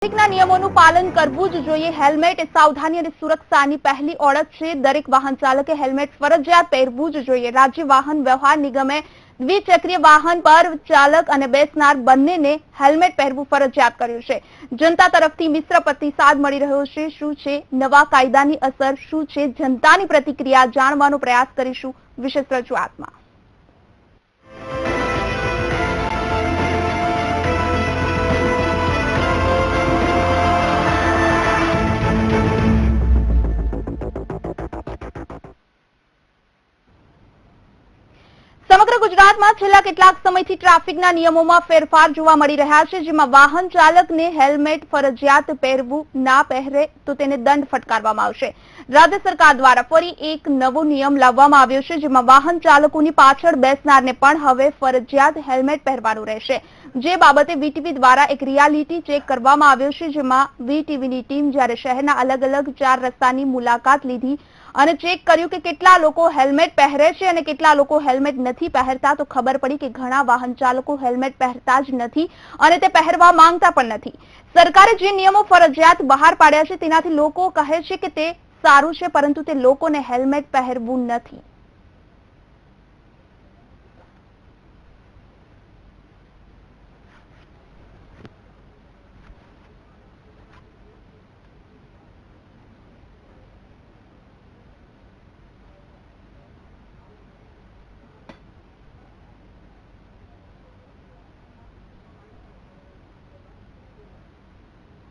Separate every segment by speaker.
Speaker 1: ટ્રાફિકના નિયમોનું પાલન કરવું જ જોઈએ। હેલ્મેટ એ સાવધાની અને સુરક્ષાની પહેલી ઓળખ છે। દરેક વાહન ચાલકે હેલ્મેટ ફરજિયાત પહેરવું જ જોઈએ। રાજ્ય વાહન વ્યવહાર નિગમે દ્વિચક્રીય વાહન પર ચાલક અને બેસનાર બંનેને હેલ્મેટ પહેરવું ફરજિયાત કર્યું છે। જનતા તરફથી મિશ્ર પ્રતિસાદ મળી રહ્યો છે। શું છે નવા કાયદાની અસર, શું છે જનતાની પ્રતિક્રિયા, જાણવાનો પ્રયાસ કરીશું વિશેષ રજૂઆતમાં। સમગ્ર ગુજરાતમાં છેલ્લા કેટલાક સમયથી ટ્રાફિકના નિયમોમાં ફેરફાર જોવા મળી રહ્યા છે, જેમાં વાહન ચાલકને હેલ્મેટ ફરજિયાત પહેરવું, ના પહેરે તો તેને દંડ ફટકારવામાં આવશે। રાજ્ય સરકાર દ્વારા ફરી એક નવો નિયમ લાવવામાં આવ્યો છે, જેમાં વાહન ચાલકોની પાછળ બેસનારને પણ હવે ફરજિયાત હેલ્મેટ પહેરવાનું રહેશે। જે બાબતે વીટીવી દ્વારા એક રિયાલિટી ચેક કરવામાં આવ્યો છે, જેમાં વીટીવીની ટીમ જ્યારે શહેરના અલગ અલગ 4 રસ્તાની મુલાકાત લીધી અને ચેક કર્યું કે કેટલા લોકો હેલ્મેટ પહેરે છે અને કેટલા લોકો હેલ્મેટ નથી પહેરતા, તો ખબર પડી કે ઘણા વાહન ચાલકો હેલ્મેટ પહેરતા જ નથી અને તે પહેરવા માંગતા પણ નથી। સરકારે જે નિયમો ફરજિયાત બહાર પાડ્યા છે તેનાથી લોકો કહે છે કે તે સારું છે, પરંતુ તે લોકોને હેલ્મેટ પહેરવું નથી।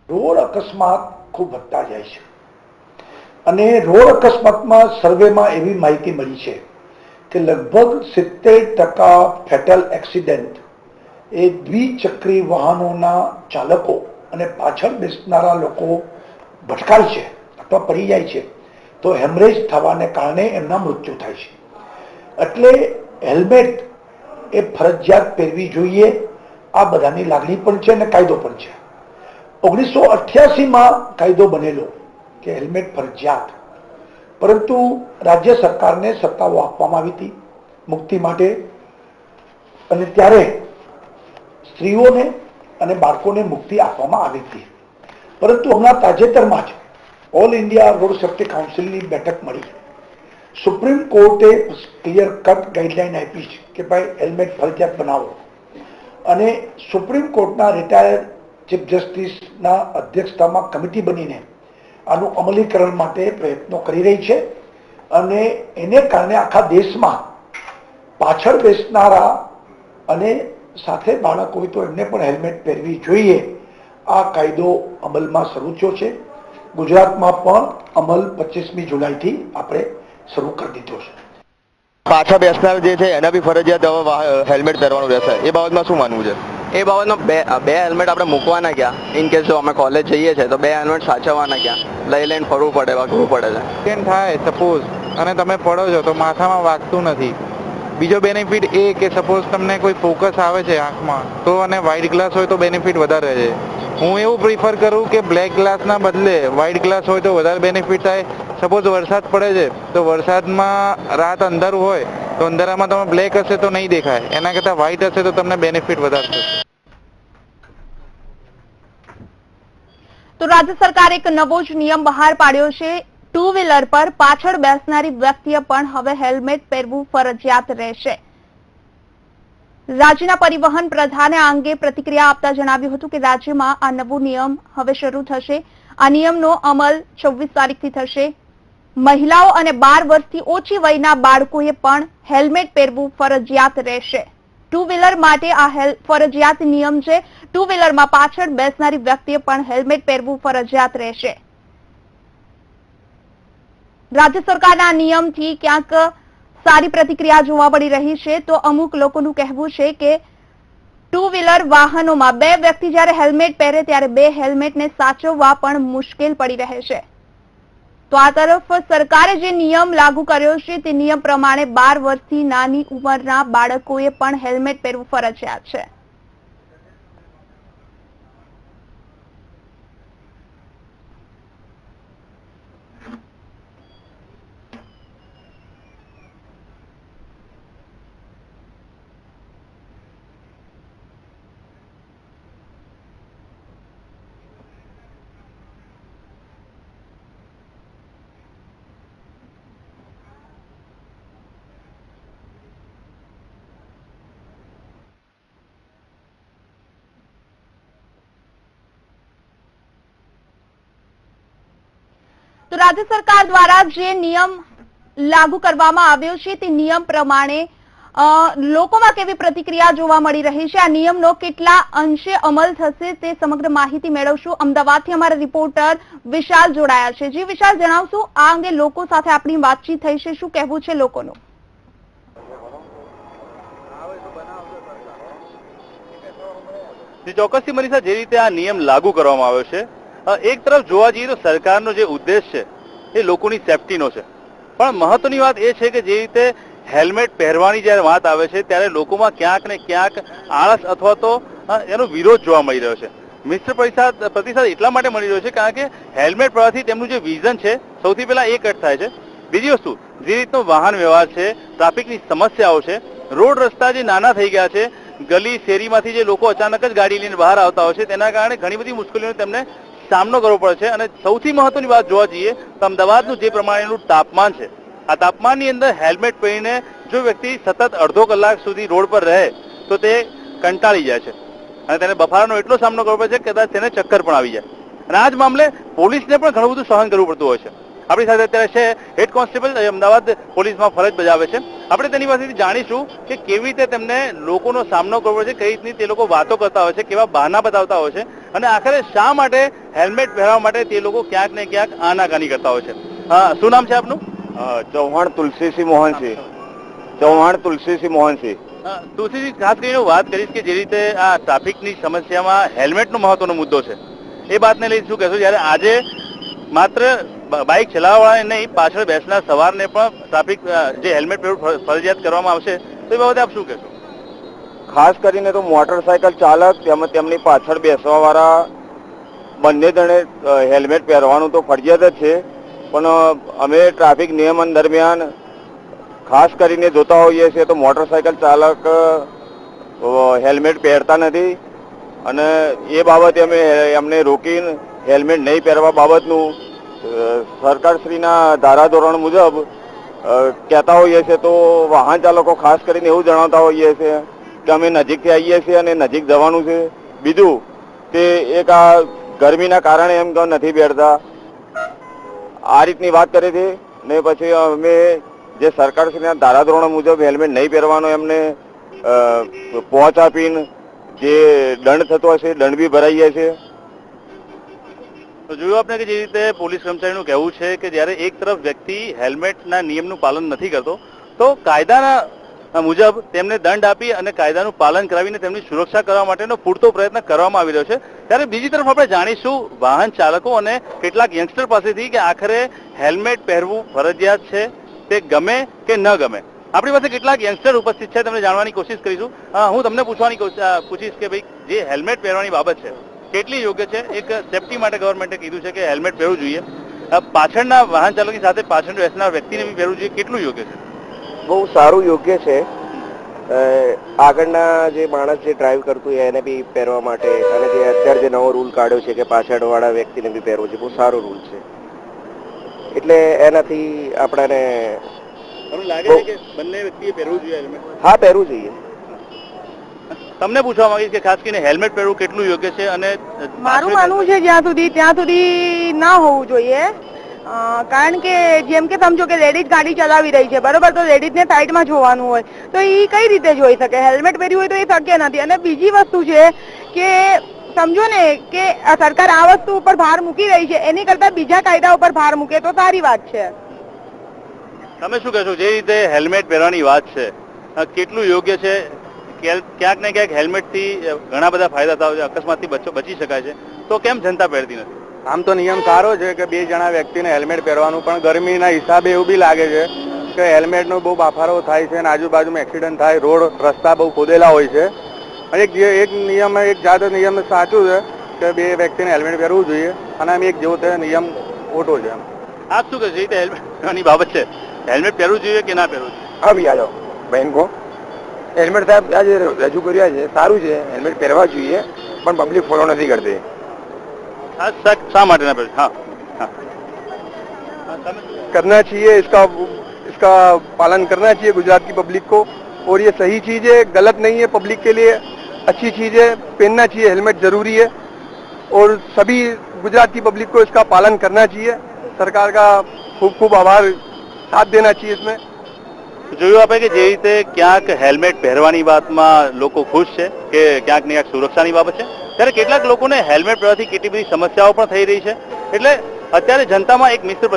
Speaker 2: રોડ અકસ્માત ખૂબ વધતા જાય છે અને રોડ અકસ્માતમાં સર્વેમાં એવી માહિતી મળી છે કે લગભગ 70% ફેટલ એક્સિડન્ટ એ દ્વિચક્રી વાહનોના ચાલકો અને પાછળ બેસનારા લોકો ભટકાય છે અથવા પડી જાય છે તો હેમરેજ થવાને કારણે એમના મૃત્યુ થાય છે। એટલે હેલ્મેટ એ ફરજિયાત પહેરવી જોઈએ, આ બધાની લાગણી પણ છે અને કાયદો પણ છે। 1988માં કાયદો બનેલો કે હેલ્મેટ ફરજિયાત, પરંતુ રાજ્ય સરકારને સત્તાઓ આપવામાં આવી હતી મુક્તિ માટે અને ત્યારે સ્ત્રીઓને અને બાળકોને મુક્તિ આપવામાં આવી હતી। પરંતુ હમણાં તાજેતરમાં જ ઓલ ઇન્ડિયા રોડ સેફ્ટી કાઉન્સિલની બેઠક મળી, સુપ્રીમ કોર્ટે ક્લિયર કટ ગાઈડલાઈન આપી છે કે ભાઈ હેલ્મેટ ફરજિયાત બનાવો અને સુપ્રીમ કોર્ટના રિટાયર્ડ ચીફ જસ્ટિસના અધ્યક્ષતામાં કમિટી બનીને આનું અમલીકરણ માટે પ્રયત્નો કરી રહી છે અને એને કારણે આખા દેશમાં પાછળ બેસનારા અને સાથે બાળક હોય તો એમને પણ હેલ્મેટ પહેરવી જોઈએ, આ કાયદો અમલમાં શરૂ થયો છે। ગુજરાતમાં પણ અમલ 25મી જુલાઈથી આપણે શરૂ કરી દીધો છે।
Speaker 3: પાછા બેસનાર જે છે એને બી ફરજિયાત હવે હેલ્મેટ પહેરવાનું રહેશે, એ બાબતમાં શું માનવું છે?
Speaker 4: એ બાબતમાં બે હેલ્મેટ આપણે મૂકવાના ક્યાં? ઇન કેસ જો અમે કોલેજ જઈએ છીએ તો 2 હેલ્મેટ સાચવવાના ક્યાં? લઈને ફરવું પડે, વાગવું પડે છે।
Speaker 5: એક્સિડન્ટ થાય સપોઝ અને તમે પડો છો તો માથામાં વાગતું નથી। બીજો બેનિફિટ એ કે સપોઝ તમને કોઈ ફોકસ આવે છે આંખમાં તો, અને વ્હાઇટ ગ્લાસ હોય તો બેનિફિટ વધારે છે। હું એવું પ્રિફર કરું કે બ્લેક ગ્લાસના બદલે વ્હાઇટ ગ્લાસ હોય તો વધારે બેનિફિટ થાય। સપોઝ વરસાદ પડે છે તો વરસાદમાં રાત અંધારું હોય તો અંધારામાં તમે બ્લેક હશે તો નહીં દેખાય, એના કરતાં વ્હાઇટ હશે તો તમને બેનિફિટ વધારે થશે।
Speaker 1: તો રાજ્ય સરકારે એક નવો જ નિયમ બહાર પાડ્યો છે। 2 વ્હીલર પર પાછળ બેસનારી વ્યક્તિએ પણ હવે હેલ્મેટ પહેરવું ફરજિયાત રહેશે। રાજ્યના પરિવહન પ્રધાને આ અંગે પ્રતિક્રિયા આપતા જણાવ્યું હતું કે રાજ્યમાં આ નવો નિયમ હવે શરૂ થશે। આ નિયમનો અમલ 26 તારીખથી થશે। મહિલાઓ અને 12 વર્ષથી ઓછી વયના બાળકોએ પણ હેલ્મેટ પહેરવું ફરજિયાત રહેશે। 2 વ્હીલર માટે આ ફરજિયાત નિયમ છે। 2 વ્હીલરમાં પાછળ બેસનારી વ્યક્તિએ પણ હેલ્મેટ પહેરવું ફરજિયાત રહેશે। રાજ્ય સરકારના આ નિયમથી ક્યાંક સારી પ્રતિક્રિયા જોવા મળી રહી છે, તો અમુક લોકોનું કહેવું છે કે 2 વ્હીલર વાહનોમાં 2 વ્યક્તિ જ્યારે હેલ્મેટ પહેરે ત્યારે 2 હેલ્મેટને સાચવવા પણ મુશ્કેલ પડી રહે છે। તો આ તરફ સરકારે જે નિયમ લાગુ કર્યો છે તે નિયમ પ્રમાણે 12 વર્ષથી નાની ઉંમરના બાળકોએ પણ હેલ્મેટ પહેરવું ફરજિયાત છે। તો રાજ્ય સરકાર દ્વારા જે નિયમ લાગુ કરવામાં આવ્યો છે તે નિયમ પ્રમાણે લોકોમાં કેવી પ્રતિક્રિયા જોવા મળી રહી છે, આ નિયમનો કેટલા અંશે અમલ થશે તે સમગ્ર માહિતી મેળવશું. અમદાવાદથી અમારા રિપોર્ટર વિશાલ જોડાયા છે. જી વિશાલ, જણાવશું આ અંગે લોકો સાથે આપણી વાતચીત થઈ છે, શું કહેવું છે લોકોનું?
Speaker 6: ચોક્કસથી મનીષા, જે રીતે આ નિયમ લાગુ કરવામાં આવ્યો છે, એક તરફ જોવા જઈએ તો સરકારનો જે ઉદ્દેશ છે એ લોકોની સેફટીનો છે, પણ મહત્વની વાત એ છે કે જે રીતે હેલ્મેટ પહેરવાની જ્યારે વાત આવે છે ત્યારે લોકોમાં ક્યાંક ને ક્યાંક આળસ અથવા તો એનો વિરોધ જોવા મળી રહ્યો છે. મિશ્ર પ્રતિસાદ એટલા માટે મળી રહ્યો છે કારણ કે હેલ્મેટ પહેરવાથી તેમનું જે વિઝન છે સૌથી પહેલા એ કટ થાય છે. બીજી વસ્તુ, જે રીતનો વાહન વ્યવહાર છે, ટ્રાફિકની સમસ્યાઓ છે, રોડ રસ્તા જે નાના થઈ ગયા છે, ગલી શેરીમાંથી જે લોકો અચાનક જ ગાડી લઈને બહાર આવતા હોય છે તેના કારણે ઘણી બધી મુશ્કેલીઓનો તેમને સામનો કરવો પડે છે. અને સૌથી મહત્વની વાત જોવા જઈએ તો અમદાવાદનું જે પ્રમાણેનું તાપમાન છે, આ તાપમાનની અંદર હેલ્મેટ પહેરીને જો વ્યક્તિ સતત અડધો કલાક સુધી રોડ પર રહે તો તે કંટાળી જાય છે અને તેને બફારાનો એટલો સામનો કરવો પડે છે કે કદાચ તેને ચક્કર પણ આવી જાય. અને આ જ મામલે પોલીસને પણ ઘણું બધું સહન કરવું પડતું હોય છે. આપણી સાથે અત્યારે છે હેડ કોન્સ્ટેબલ, અમદાવાદ પોલીસમાં ફરજ બજાવે છે. આપણે તેની પાસેથી જાણીશું કે કેવી રીતે તેમને લોકોનો સામનો કરવો છે, કઈ રીતની તે લોકો વાતો કરતા હોય છે, કેવા બહાના બતાવતા હોય છે અને આખરે શા માટે હેલ્મેટ પહેરવા માટે તે લોકો ક્યાંક ને ક્યાંક આનાકાની કરતા હોય છે. હા, શું નામ છે આપનું?
Speaker 3: ચૌહાણ તુલસીસિંહ મોહનસિંહ. ચૌહાણ તુલસીસિંહ મોહનસિંહ.
Speaker 6: તુલસીજી, ખાસ કરીને વાત કરીશ કે જે રીતે આ ટ્રાફિકની સમસ્યામાં હેલ્મેટનો મહત્વનો મુદ્દો છે, એ વાતને લઈને શું કહેશો? જ્યારે આજે માત્ર બાઇક ચલાવવાવાળાને નહીં, પાછળ બેસનાર સવારને પણ ટ્રાફિક જે હેલ્મેટ પહેરવું ફરજિયાત કરવામાં આવશે તો એ બાબતે આપ શું કહેશો?
Speaker 3: ખાસ કરીને તો મોટરસાયકલ ચાલક તેમજ તેમની પાછળ બેસવાવાળા બંને જણે હેલ્મેટ પહેરવાનું તો ફરજિયાત જ છે, પણ અમે ટ્રાફિક નિયમન દરમિયાન ખાસ કરીને જોતા હોઈએ છીએ તો મોટરસાયકલ ચાલક હેલ્મેટ પહેરતા નથી અને એ બાબતે અમે એમને રોકીને હેલ્મેટ નહીં પહેરવા બાબતનું સરકારશ્રીના ધારાધોરણ મુજબ કહેતા હોઈએ છીએ. તો વાહન ચાલકો ખાસ કરીને એવું જણાવતા હોઈએ છીએ કે અમે નજીકથી આવીએ છીએ અને નજીક જવાનું છે. બીજું તે એક આ ગરમીના કારણે એમ તો નથી પહેરતા, આ રીતની વાત કરી હતી. ને પછી અમે જે સરકારશ્રીના ધારાધોરણો મુજબ હેલ્મેટ નહીં પહેરવાનો એમને પહોંચ આપીને જે દંડ થતો હશે દંડ બી ભરાઈએ છીએ.
Speaker 6: તો જોયું આપણે કે જે રીતે પોલીસ કર્મચારીનું કહેવું છે કે જ્યારે એક તરફ વ્યક્તિ હેલ્મેટના નિયમનું પાલન નથી કરતો તો કાયદાના મુજબ તેમને દંડ આપી અને કાયદાનું પાલન કરાવીને તેમની સુરક્ષા કરવા માટેનો પૂરતો પ્રયત્ન કરવામાં આવી રહ્યો છે. ત્યારે બીજી તરફ આપણે જાણીશું વાહન ચાલકો અને કેટલાક યંગસ્ટર પાસેથી કે આખરે હેલ્મેટ પહેરવું ફરજિયાત છે, તે ગમે કે ન ગમે. આપણી પાસે કેટલાક યંગસ્ટર ઉપસ્થિત છે, તેમને જાણવાની કોશિશ કરીશું. હું તમને પૂછીશ કે ભાઈ જે હેલ્મેટ પહેરવાની બાબત છે કેટલી યોગ્ય છે? એક સેફટી માટે ગવર્મેન્ટે કીધું છે કે હેલ્મેટ પહેરવું જોઈએ, પાછળના વાહન ચાલકની સાથે પાછળ બેસનાર વ્યક્તિને બી પહેરવું જોઈએ, કેટલું યોગ્ય છે?
Speaker 7: બહુ સારું યોગ્ય છે. આગળના જે માણસ જે ડ્રાઈવ કરતું હોય એને બી પહેરવા માટે અને જે અત્યારે જે નવો રૂલ કાઢ્યો છે કે પાછળવાળા વ્યક્તિને બી પહેરવો છે, બહુ સારો રૂલ છે. એટલે એનાથી આપણાને
Speaker 6: લાગે છે કે બંને વ્યક્તિએ પહેરવું જોઈએ હેલ્મેટ?
Speaker 7: હા, પહેરવું જોઈએ.
Speaker 6: તમને પૂછવા માંગીશ કે ખાસ કરીને હેલ્મેટ પહેરવું કેટલું યોગ્ય છે? અને
Speaker 8: મારું માનવું છે ત્યાં સુધી ના હોવું જોઈએ, કારણ કે જેમ કે સમજો કે લેડીઝ ગાડી ચલાવી રહી છે, બરોબર, તો લેડીઝને સાઈડમાં જોવાનું હોય તો એ કઈ રીતે જોઈ શકે? હેલ્મેટ પહેર્યું હોય તો એ શક્ય નથી. અને બીજી વસ્તુ છે કે સમજો ને કે સરકાર આ વસ્તુ ઉપર ભાર મૂકી રહી છે, એની કરતા બીજા કાયદા ઉપર ભાર મૂકે તો સારી વાત છે.
Speaker 6: તમે શું કહેશો? જે રીતે હેલ્મેટ પહેરવાની વાત છે કેટલું યોગ્ય છે? ક્યાંક ને ક્યાંક હેલ્મેટથી ઘણા બધા ફાયદા થતા હોય છે, અકસ્માતથી બચી શકાય છે, તો કેમ જનતા પહેરતી નથી?
Speaker 5: આમ તો નિયમ સારો છે કે 2 જણા વ્યક્તિને હેલ્મેટ પહેરવાનું, પણ ગરમીના હિસાબે એવું બી લાગે છે કે હેલ્મેટનો બહુ બાફારો થાય છે અને આજુબાજુમાં એક્સિડન્ટ થાય, રોડ રસ્તા બહુ ખોદેલા હોય છે. અને એક જાત નિયમ સાચું છે કે 2 વ્યક્તિને હેલ્મેટ પહેરવું જોઈએ અને આમ એક જેવો તે નિયમ ખોટો છે.
Speaker 6: આપ શું કહેશો? એ હેલ્મેટની બાબત છે, હેલ્મેટ પહેરવું જોઈએ કે ના પહેરવું જોઈએ?
Speaker 9: હા ભી આજો બહેન કો હેલ્મેટ સાહેબ આજે રજૂ કર્યા છે, સારું છે, હેલ્મેટ પહેરવા જોઈએ, પણ પબ્લિક ફોલો નથી કરતી.
Speaker 6: શા માટે ના પહેરવું? હા,
Speaker 9: करना चाहिए, इसका पालन करना चाहिए गुजरात की पब्लिक को, और ये सही चीज है, गलत नहीं है, पब्लिक के लिए अच्छी चीज है, पहनना चाहिए, हेलमेट जरूरी है और सभी गुजरात की पब्लिक को इसका पालन करना चाहिए सरकार का खूब खूब आभार, साथ देना चाहिए इसमें।
Speaker 6: જોયું આપણે કે જે રીતે ક્યાંક હેલ્મેટ પહેરવાની વાતમાં લોકો ખુશ છે કે ક્યાંક ને ક્યાંક સુરક્ષાની બાબત છે, ત્યારે કેટલાક લોકોને હેલ્મેટ પહેરવાથી કેટલી બધી સમસ્યાઓ પણ થઈ રહી છે. એટલે અત્યારે જનતામાં એક મિશ્ર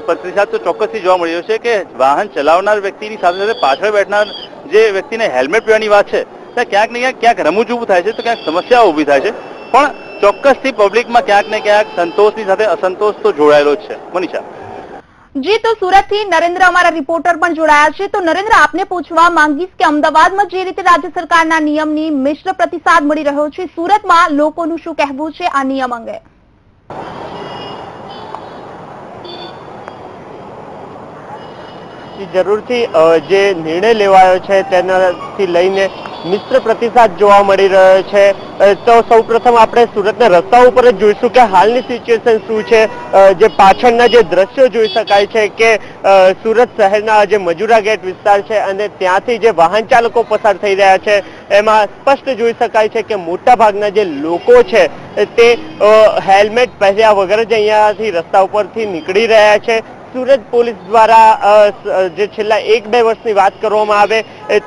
Speaker 6: પ્રતિસાદ તો ચોક્કસથી જોવા મળી રહ્યો છે કે વાહન ચલાવનાર વ્યક્તિની સાથે સાથે પાછળ બેઠનાર જે વ્યક્તિને હેલ્મેટ પહેરવાની વાત છે ત્યાં ક્યાંક ને ક્યાંક રમૂજ ઊભું થાય છે, તો ક્યાંક સમસ્યાઓ ઊભી થાય છે. પણ ચોક્કસથી પબ્લિકમાં ક્યાંક ને ક્યાંક સંતોષની સાથે અસંતોષ તો જોડાયેલો જ છે. મનીષા.
Speaker 1: જી, તો સુરતથી નરેન્દ્ર અમારા રિપોર્ટર પણ જોડાયા છે. તો નરેન્દ્ર, આપને પૂછવા માંગીશ કે અમદાવાદમાં જે રીતે રાજ્ય સરકારના નિયમની મિશ્ર પ્રતિસાદ મળી રહ્યો છે, સુરતમાં લોકોનું શું કહેવું છે આ નિયમ અંગે?
Speaker 10: જરૂરથી જે નિર્ણય લેવાયો છે તેનાથી લઈને મિશ્ર પ્રતિસાદ જોવા મળી રહ્યો છે. તો સૌપ્રથમ આપણે સુરતના રસ્તા ઉપર જ જોઈશું કે હાલની સિચ્યુએશન શું છે. જે પાછળના જે દ્રશ્યો જોઈ શકાય છે કે સુરત શહેરના જે મજુરા ગેટ વિસ્તાર છે અને ત્યાંથી જે વાહન ચાલકો પસાર થઈ રહ્યા છે એમાં સ્પષ્ટ જોઈ શકાય છે કે મોટા ભાગના જે લોકો છે તે હેલ્મેટ પહેર્યા વગર જ અહીંયાથી રસ્તા ઉપરથી નીકળી રહ્યા છે. સુરત પોલીસ દ્વારા જે છેલ્લા 1-2 વર્ષની વાત કરવામાં આવે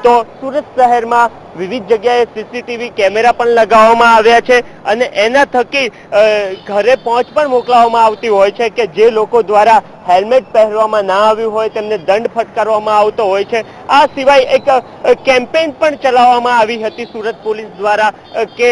Speaker 10: તો સુરત શહેરમાં વિવિધ જગ્યાએ સીસીટીવી કેમેરા પણ લગાવવામાં આવ્યા છે અને એના થકી ઘરે પહોંચ પણ મોકલવામાં આવતી હોય છે કે જે લોકો દ્વારા હેલ્મેટ પહેરવામાં ના આવ્યું હોય તેમને દંડ ફટકારવામાં આવતો હોય છે. આ સિવાય એક કેમ્પેઇન પણ ચલાવવામાં આવી હતી સુરત પોલીસ દ્વારા કે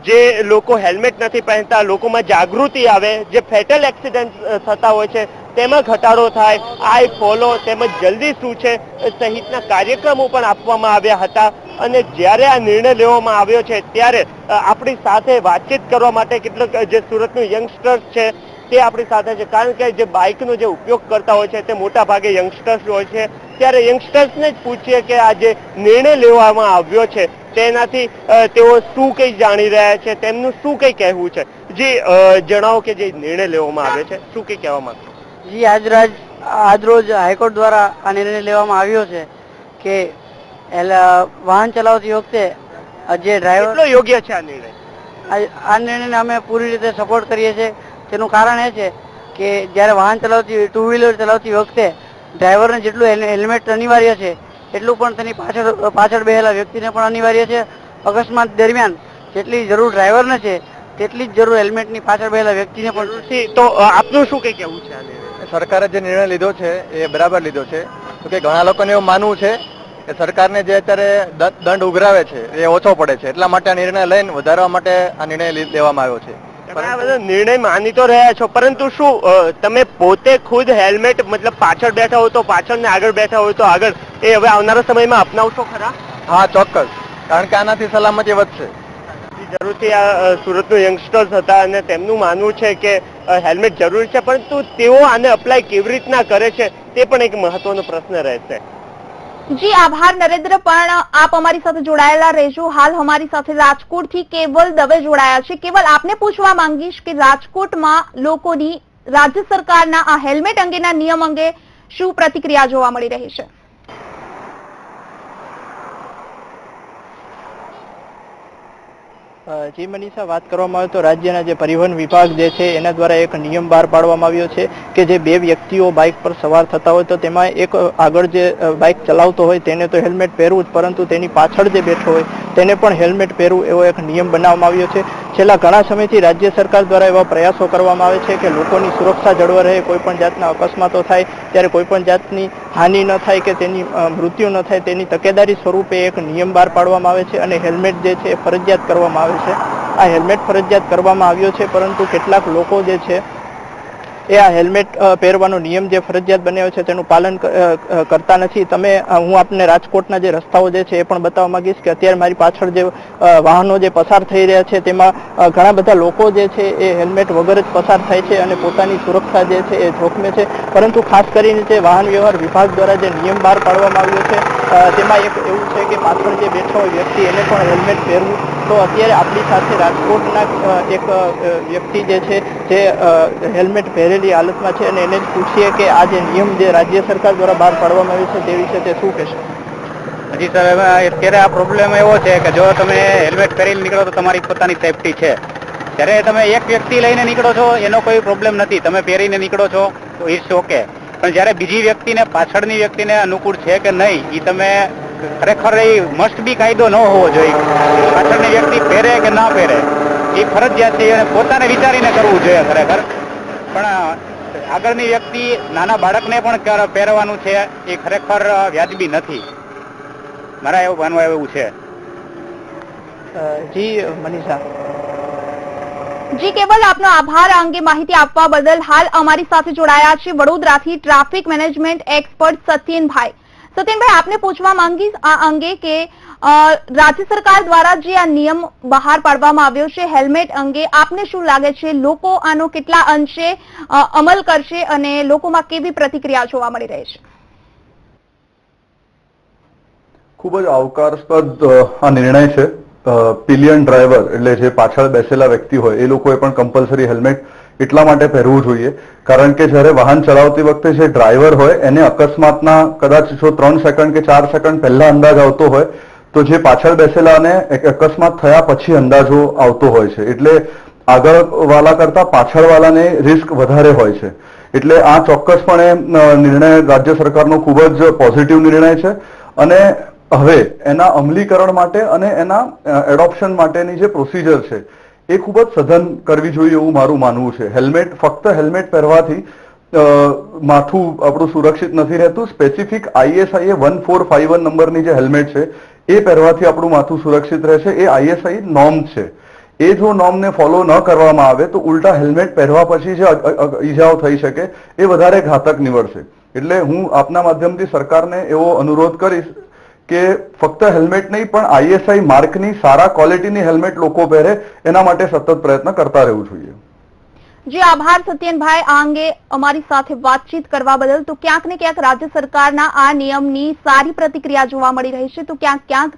Speaker 10: જે લોકો હેલ્મેટ નથી પહેરતા લોકોમાં જાગૃતિ આવે, જે ફેટલ એક્સિડન્ટ થતા હોય છે તેમાં ઘટાડો થાય, આઈ ફોલો તેમજ જલ્દી શું છે સહિતના કાર્યક્રમો પણ આપવામાં આવ્યા હતા. અને જ્યારે આ નિર્ણય લેવામાં આવ્યો છે ત્યારે આપણી સાથે વાતચીત કરવા માટે કેટલાક જે સુરતનું યંગસ્ટર્સ છે તે આપણી સાથે છે, કારણ કે જે બાઇકનો જે ઉપયોગ કરતા હોય છે તે મોટા ભાગે યંગસ્ટર્સ હોય છે. ત્યારે યંગસ્ટર્સને જ પૂછીએ કે આ જે નિર્ણય લેવામાં આવ્યો છે તેનાથી તેઓ શું કંઈ જાણી રહ્યા છે, તેમનું શું કંઈ કહેવું છે. જી જણાવો કે જે નિર્ણય લેવામાં આવ્યો છે શું કંઈ કહેવા માંગો?
Speaker 11: જી, આજરોજ હાઈકોર્ટ દ્વારા આ નિર્ણય લેવામાં આવ્યો છે કે વાહન ચલાવતી વખતે જે ડ્રાઈવર
Speaker 10: કેટલો યોગ્ય છે આ નિર્ણય?
Speaker 11: આ નિર્ણયને અમે પૂરી રીતે સપોર્ટ કરીએ છીએ. તેનું કારણ એ છે કે જ્યારે વાહન ચલાવતી ટુ વ્હીલર ચલાવતી વખતે ડ્રાઈવરને જેટલું હેલ્મેટ અનિવાર્ય છે એટલું પણ તેની પાછળ બેસેલા વ્યક્તિને પણ અનિવાર્ય છે. અકસ્માત દરમિયાન જેટલી જરૂર ડ્રાઈવરને છે તેટલી જ જરૂર હેલ્મેટની પાછળ બેસેલા વ્યક્તિને પણ છે.
Speaker 10: તો આપનું શું કંઈ કહેવું છે આ નિર્ણય?
Speaker 12: સરકારે જે નિર્ણય લીધો છે એ બરાબર લીધો છે. તો કે ઘણા લોકોને એવું માનવું છે કે સરકારને જે અત્યારે દંડ ઉઘરાવે છે એ ઓછો પડે છે, એટલા માટે આ નિર્ણય લઈને વધારવા માટે આ નિર્ણય લેવામાં આવ્યો છે.
Speaker 10: આ બધા નિર્ણય માની તો રહ્યા છો, પરંતુ શું તમે પોતે ખુદ હેલ્મેટ મતલબ પાછળ બેઠા હોય તો પાછળ ને આગળ બેઠા હોય તો આગળ એ હવે આવનારા સમયમાં અપનાવશો ખરા?
Speaker 12: હા, ચોક્કસ, કારણ કે આનાથી સલામતી વધશે.
Speaker 10: જરૂરથી આ સુરતનું યંગસ્ટર્સ હતા અને તેમનું માનવું છે કે હેલ્મેટ જરૂરી છે, પરંતુ તેઓ આને અપ્લાય કેવી રીતના કરે છે તે પણ એક મહત્વનો પ્રશ્ન રહેશે.
Speaker 1: જી, આભાર નરેન્દ્ર. પણ આપ અમારી સાથે જોડાયેલા રહેજો. હાલ અમારી સાથે રાજકોટથી કેવલ દવે જોડાયા છે. કેવલ, આપને પૂછવા માંગીશ કે રાજકોટમાં લોકોની રાજ્ય સરકારના આ હેલ્મેટ અંગેના નિયમ અંગે શું પ્રતિક્રિયા જોવા મળી રહી છે?
Speaker 13: જી મનીષા, વાત કરવામાં આવે તો રાજ્યના જે પરિવહન વિભાગ જે છે એના દ્વારા એક નિયમ બહાર પાડવામાં આવ્યો છે કે જે બે વ્યક્તિઓ બાઇક પર સવાર થતા હોય તો તેમાં એક આગળ જે બાઇક ચલાવતો હોય તેને તો હેલ્મેટ પહેરવું જ, પરંતુ તેની પાછળ જે બેઠો હોય તેને પણ હેલ્મેટ પહેરવું એવો એક નિયમ બનાવવામાં આવ્યો છે. છેલ્લા ઘણા સમયથી રાજ્ય સરકાર દ્વારા એવા પ્રયાસો કરવામાં આવે છે કે લોકોની સુરક્ષા જળવાઈ રહે, કોઈ પણ જાતના અકસ્માતો થાય ત્યારે કોઈ પણ જાતની હાનિ ન થાય કે તેની મૃત્યુ ન થાય તેની તકેદારી સ્વરૂપે એક નિયમ બહાર પાડવામાં આવે છે અને હેલ્મેટ જે છે એ ફરજિયાત કરવામાં આવે છે. આ હેલ્મેટ ફરજિયાત કરવામાં આવ્યો છે, પરંતુ કેટલાક લોકો જે છે એ આ હેલ્મેટ પહેરવાનો નિયમ જે ફરજિયાત બનાવ્યો છે તેનું પાલન કરતા નથી. હું આપને રાજકોટના જે રસ્તાઓ જે છે એ પણ બતાવવા માંગીશ કે અત્યારે મારી પાછળ જે વાહનો જે પસાર થઈ રહ્યા છે તેમાં ઘણા બધા લોકો જે છે એ હેલ્મેટ વગર જ પસાર થાય છે અને પોતાની સુરક્ષા જે છે એ જોખમે છે. પરંતુ ખાસ કરીને જે વાહન વ્યવહાર વિભાગ દ્વારા જે નિયમ બહાર પાડવામાં આવ્યો છે તેમાં એક એવું છે કે પાછળ જે બેઠો હોય વ્યક્તિ એને પણ હેલ્મેટ પહેરવું. તો અત્યારે આપણી સાથે રાજકોટના એક વ્યક્તિ જે છે જે હેલ્મેટ પહેરેલી હાલતમાં છે અને એને જ પૂછીએ કે આ જે નિયમ જે રાજ્ય સરકાર દ્વારા બહાર પાડવામાં આવ્યો છે તે વિશે તે શું કહેશે?
Speaker 14: જી સર, અત્યારે આ પ્રોબ્લેમ એવો છે કે જો તમે હેલ્મેટ પહેરીને નીકળો તો તમારી પોતાની સેફટી છે, જ્યારે તમે એક વ્યક્તિ લઈને નીકળો છો એનો કોઈ પ્રોબ્લેમ નથી, તમે પહેરીને નીકળો છો તો ઇટ્સ ઓકે, પણ જ્યારે બીજી વ્યક્તિને પાછળની વ્યક્તિને અનુકૂળ છે કે નહીં એ તમે ખરેખર એ મસ્ટ બી કાયદો ન હોવો જોઈએ. પાછળની વ્યક્તિ પહેરે કે ના પહેરે એ ફરજિયાત છે અને પોતાને વિચારીને કરવું જોઈએ ખરેખર. પણ આગળની વ્યક્તિ નાના બાળકને પણ પહેરવાનું છે એ ખરેખર વ્યાજબી નથી. મારા એવું માનવા એવું છે.
Speaker 13: જી મનીષા.
Speaker 1: જી કેવલ, આપનો આભાર આ અંગે માહિતી આપવા બદલ. હાલ અમારી સાથે જોડાયા છે વડોદરાથી ટ્રાફિક મેનેજમેન્ટ એક્સપર્ટ સત્યેનભાઈ. સત્યેનભાઈ, આપને પૂછવા માંગીશ આ અંગે કે રાજ્ય સરકાર દ્વારા જે આ નિયમ બહાર પાડવામાં આવ્યો છે હેલ્મેટ અંગે, આપને શું લાગે છે લોકો આનો કેટલા અંશે અમલ કરશે અને લોકોમાં કેવી પ્રતિક્રિયા જોવા મળી રહી છે?
Speaker 15: ખૂબ જ આવકારસ્પદ આ નિર્ણય છે. પિલિયન ડ્રાઈવર એટલે જે પાછળ બેસેલા વ્યક્તિ હોય એ લોકોએ પણ કમ્પલસરી હેલ્મેટ એટલા માટે પહેરવું જોઈએ કારણ કે જ્યારે વાહન ચલાવતી વખતે જે ડ્રાઈવર હોય એને અકસ્માતના કદાચ જો 3 સેકન્ડ કે 4 સેકન્ડ પહેલા અંદાજ આવતો હોય તો જે પાછળ બેસેલાને અકસ્માત થયા પછી અંદાજો આવતો હોય છે. એટલે આગળવાળા કરતા પાછળવાળાને રિસ્ક વધારે હોય છે. એટલે આ ચોક્કસપણે નિર્ણય રાજ્ય સરકારનો ખૂબ જ પોઝિટિવ નિર્ણય છે અને હવે એના અમલીકરણ માટે અને એના એડોપ્શન માટેની જે પ્રોસિજર છે એ ખૂબ જ સઘન કરવી જોઈએ એવું મારું માનવું છે. ફક્ત હેલ્મેટ પહેરવાથી માથું આપણું સુરક્ષિત નથી રહેતું. સ્પેસિફિક ISIA 1451 નંબરની જે હેલ્મેટ છે એ પહેરવાથી આપણું માથું સુરક્ષિત રહેશે. એ ISI નોર્મ છે. એ જો નોર્મને ફોલો ન કરવામાં આવે તો ઉલટા હેલ્મેટ પહેરવા પછી જે ઈજાઓ થઈ શકે એ વધારે ઘાતક નીવડશે. એટલે હું આપના માધ્યમથી સરકારને એવો અનુરોધ કરીશ કે ફક્ત હેલ્મેટ નહીં પણ ISI માર્કની સારા ક્વોલિટીની હેલ્મેટ લોકો પહેરે એના માટે સતત પ્રયત્ન કરતા રહેવું જોઈએ.
Speaker 1: જી આભાર સત્યેનભાઈ આ અંગે અમારી સાથે વાતચીત કરવા બદલ. તો ક્યાંક ને ક્યાંક રાજ્ય સરકારના આ નિયમની સારી પ્રતિક્રિયા જોવા મળી રહી છે તો ક્યાંક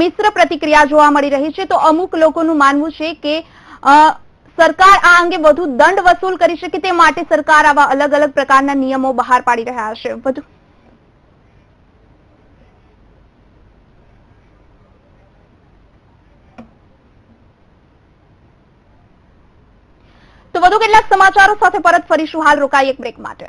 Speaker 1: મિશ્ર પ્રતિક્રિયા જોવા મળી રહી છે. તો અમુક લોકોનું માનવું છે કે સરકાર આ અંગે વધુ દંડ વસૂલ કરી શકે તે માટે સરકાર આવા અલગ અલગ પ્રકારના નિયમો બહાર પાડી રહ્યા છે. તો વધુ કેટલાક સમાચારો સાથે પરત ફરીશું. હાલ રોકાઈ એક બ્રેક માટે.